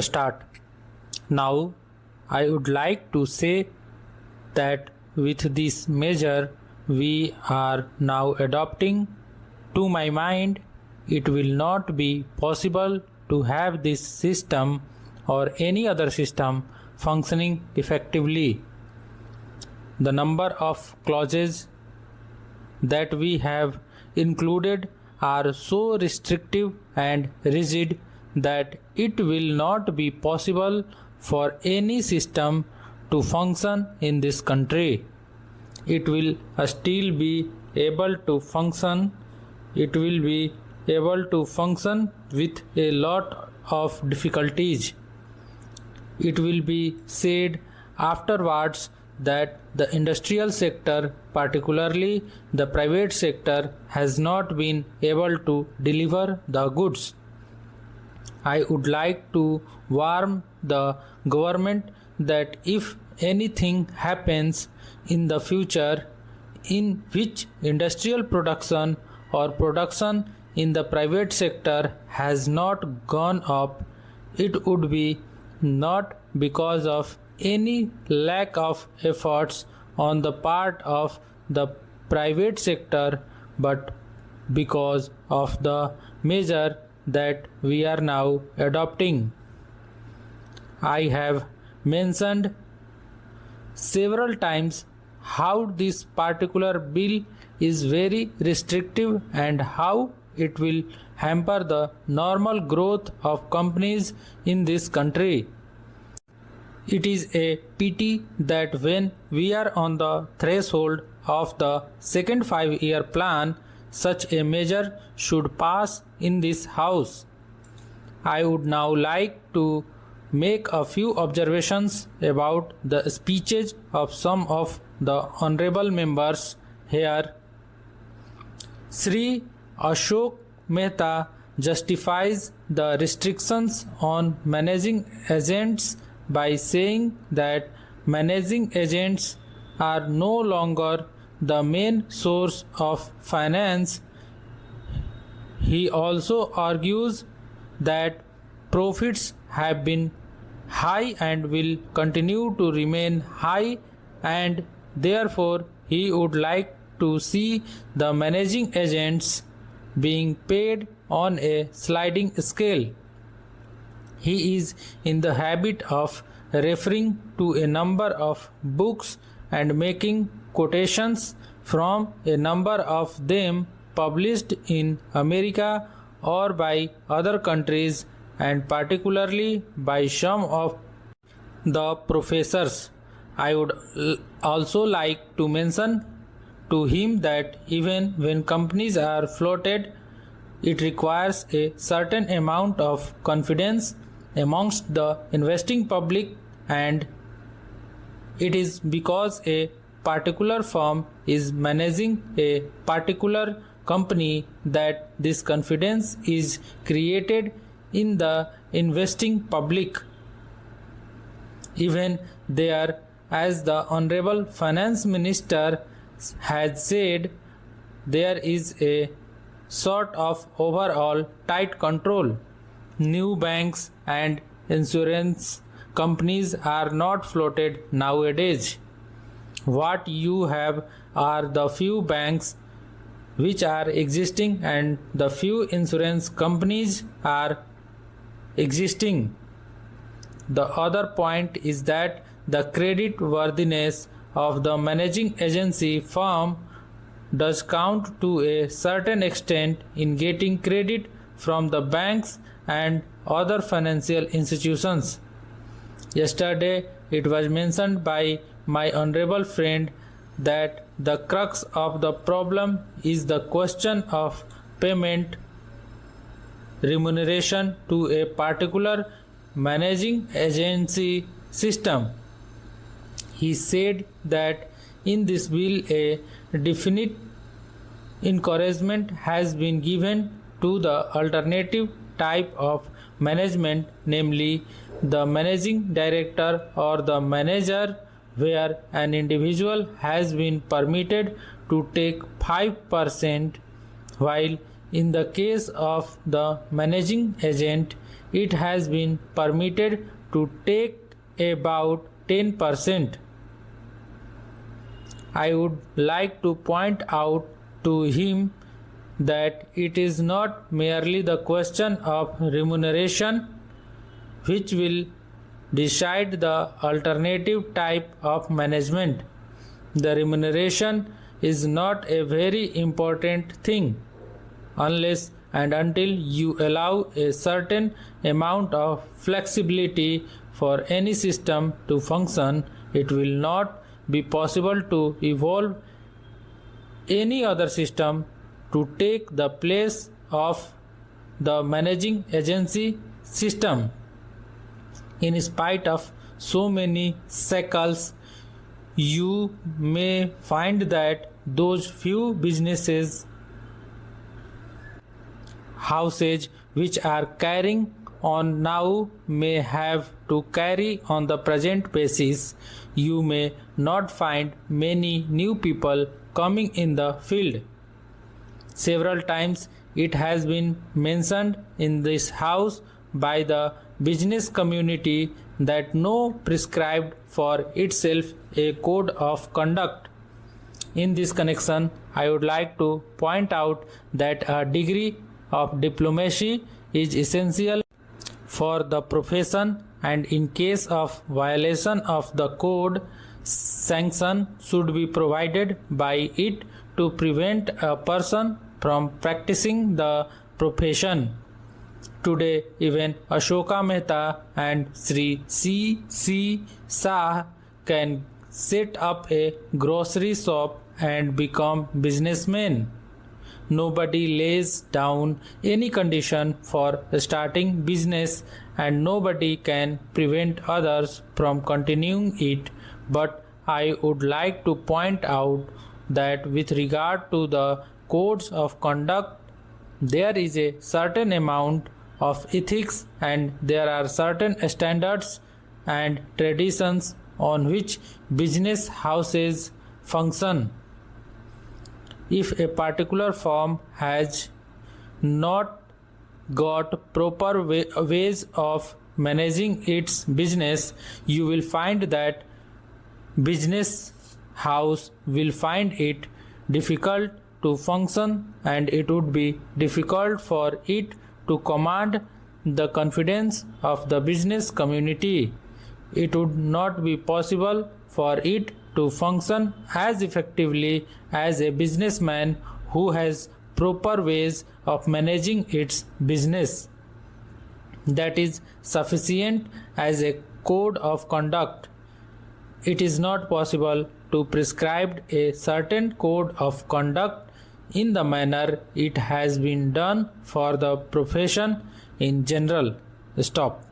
Start. Now, I would like to say that with this measure we are now adopting, to my mind, it will not be possible to have this system or any other system functioning effectively. The number of clauses that we have included are so restrictive and rigid that it will not be possible for any system to function in this country. It will still be able to function. It will be able to function with a lot of difficulties. It will be said afterwards that the industrial sector, particularly the private sector, has not been able to deliver the goods. I would like to warn the government that if anything happens in the future in which industrial production or production in the private sector has not gone up, it would be not because of any lack of efforts on the part of the private sector, but because of the measure that we are now adopting. I have mentioned several times how this particular bill is very restrictive and how it will hamper the normal growth of companies in this country. It is a pity that when we are on the threshold of the second 5-year plan, such a measure should pass in this House. I would now like to make a few observations about the speeches of some of the honorable members here. Sri Ashok Mehta justifies the restrictions on managing agents by saying that managing agents are no longer the main source of finance. He also argues that profits have been high and will continue to remain high, and therefore he would like to see the managing agents being paid on a sliding scale. He is in the habit of referring to a number of books and making quotations from a number of them published in America or by other countries, and particularly by some of the professors. I would also like to mention to him that even when companies are floated, it requires a certain amount of confidence amongst the investing public, and it is because a particular firm is managing a particular company that this confidence is created in the investing public. Even there, as the Honorable Finance Minister has said, there is a sort of overall tight control. New banks and insurance companies are not floated nowadays. What you have are the few banks which are existing and the few insurance companies are existing. The other point is that the credit worthiness of the managing agency firm does count to a certain extent in getting credit from the banks and other financial institutions. Yesterday, it was mentioned by my honorable friend that the crux of the problem is the question of payment remuneration to a particular managing agency system. He said that in this bill a definite encouragement has been given to the alternative type of management, namely the managing director or the manager, where an individual has been permitted to take 5%, while in the case of the managing agent it has been permitted to take about 10%. I would like to point out to him that it is not merely the question of remuneration which will decide the alternative type of management. The remuneration is not a very important thing unless and until you allow a certain amount of flexibility for any system to function. It will not be possible to evolve any other system to take the place of the managing agency system. In spite of so many shackles, you may find that those few businesses houses which are carrying on now may have to carry on the present basis. You may not find many new people coming in the field. Several times it has been mentioned in this house by the business community that no prescribed for itself a code of conduct. In this connection, I would like to point out that a degree of diplomacy is essential for the profession, and in case of violation of the code, sanction should be provided by it to prevent a person from practicing the profession. Today, even Ashoka Mehta and Sri C. Shah can set up a grocery shop and become businessmen. Nobody lays down any condition for starting business, and nobody can prevent others from continuing it. But I would like to point out that with regard to the codes of conduct, there is a certain amount of ethics and there are certain standards and traditions on which business houses function. If a particular firm has not got proper ways of managing its business, you will find that business house will find it difficult to function, and it would be difficult for it to command the confidence of the business community. It would not be possible for it to function as effectively as a businessman who has proper ways of managing its business. That is sufficient as a code of conduct. It is not possible to prescribe a certain code of conduct in the manner it has been done for the profession in general. Stop.